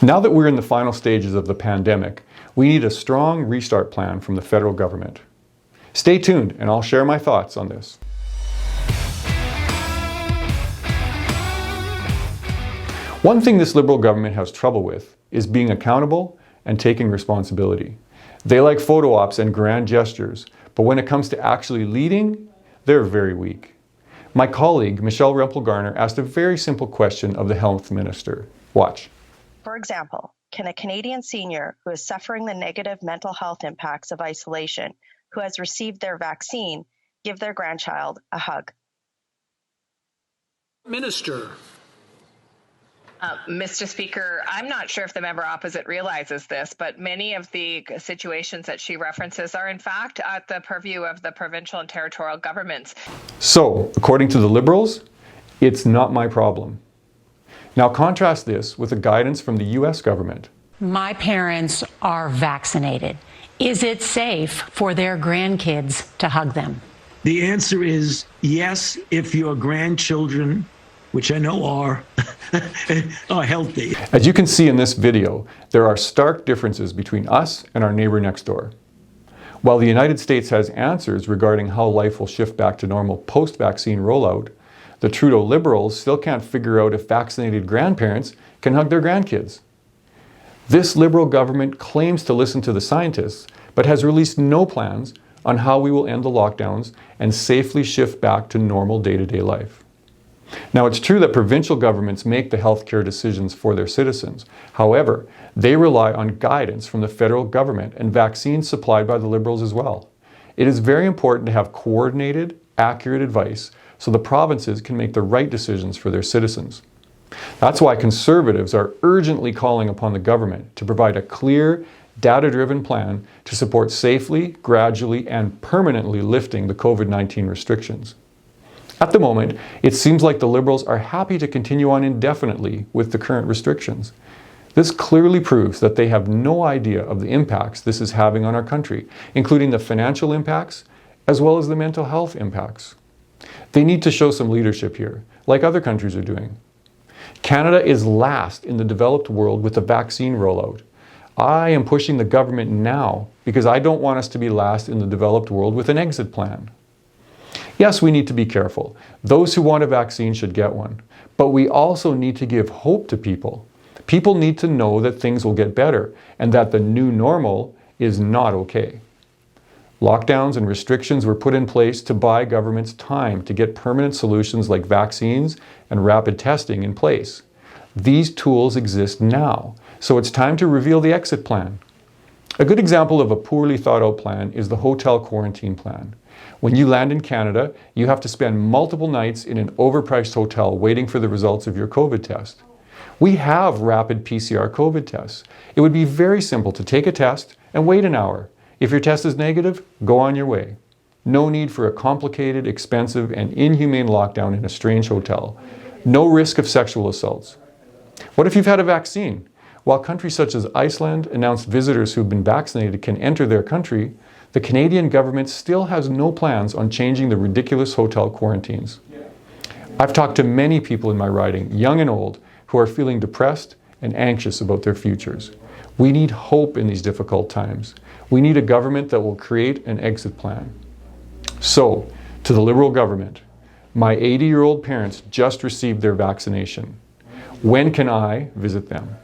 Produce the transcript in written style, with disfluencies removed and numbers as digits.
Now that we're in the final stages of the pandemic, we need a strong restart plan from the federal government. Stay tuned and I'll share my thoughts on this. One thing this Liberal government has trouble with is being accountable and taking responsibility. They like photo ops and grand gestures, but when it comes to actually leading, they're very weak. My colleague, Michelle Rempel-Garner, asked a very simple question of the Health Minister. Watch. For example, can a Canadian senior who is suffering the negative mental health impacts of isolation, who has received their vaccine, give their grandchild a hug? Minister. Mr. Speaker, I'm not sure if the member opposite realizes this, but many of the situations that she references are in fact at the purview of the provincial and territorial governments. So, according to the Liberals, it's not my problem. Now contrast this with the guidance from the US government. My parents are vaccinated. Is it safe for their grandkids to hug them? The answer is yes, if your grandchildren, which I know are healthy. As you can see in this video, there are stark differences between us and our neighbor next door. While the United States has answers regarding how life will shift back to normal post-vaccine rollout, the Trudeau Liberals still can't figure out if vaccinated grandparents can hug their grandkids. This Liberal government claims to listen to the scientists, but has released no plans on how we will end the lockdowns and safely shift back to normal day-to-day life. Now, it's true that provincial governments make the healthcare decisions for their citizens. However, they rely on guidance from the federal government and vaccines supplied by the Liberals as well. It is very important to have coordinated, accurate advice so the provinces can make the right decisions for their citizens. That's why Conservatives are urgently calling upon the government to provide a clear, data-driven plan to support safely, gradually, and permanently lifting the COVID-19 restrictions. At the moment, it seems like the Liberals are happy to continue on indefinitely with the current restrictions. This clearly proves that they have no idea of the impacts this is having on our country, including the financial impacts as well as the mental health impacts. They need to show some leadership here, like other countries are doing. Canada is last in the developed world with the vaccine rollout. I am pushing the government now because I don't want us to be last in the developed world with an exit plan. Yes, we need to be careful. Those who want a vaccine should get one. But we also need to give hope to people. People need to know that things will get better and that the new normal is not okay. Lockdowns and restrictions were put in place to buy governments time to get permanent solutions like vaccines and rapid testing in place. These tools exist now, so it's time to reveal the exit plan. A good example of a poorly thought out plan is the hotel quarantine plan. When you land in Canada, you have to spend multiple nights in an overpriced hotel waiting for the results of your COVID test. We have rapid PCR COVID tests. It would be very simple to take a test and wait an hour. If your test is negative, go on your way. No need for a complicated, expensive, and inhumane lockdown in a strange hotel. No risk of sexual assaults. What if you've had a vaccine? While countries such as Iceland announced visitors who've been vaccinated can enter their country, the Canadian government still has no plans on changing the ridiculous hotel quarantines. I've talked to many people in my riding, young and old, who are feeling depressed and anxious about their futures. We need hope in these difficult times. We need a government that will create an exit plan. So, to the Liberal government, my 80-year-old parents just received their vaccination. When can I visit them?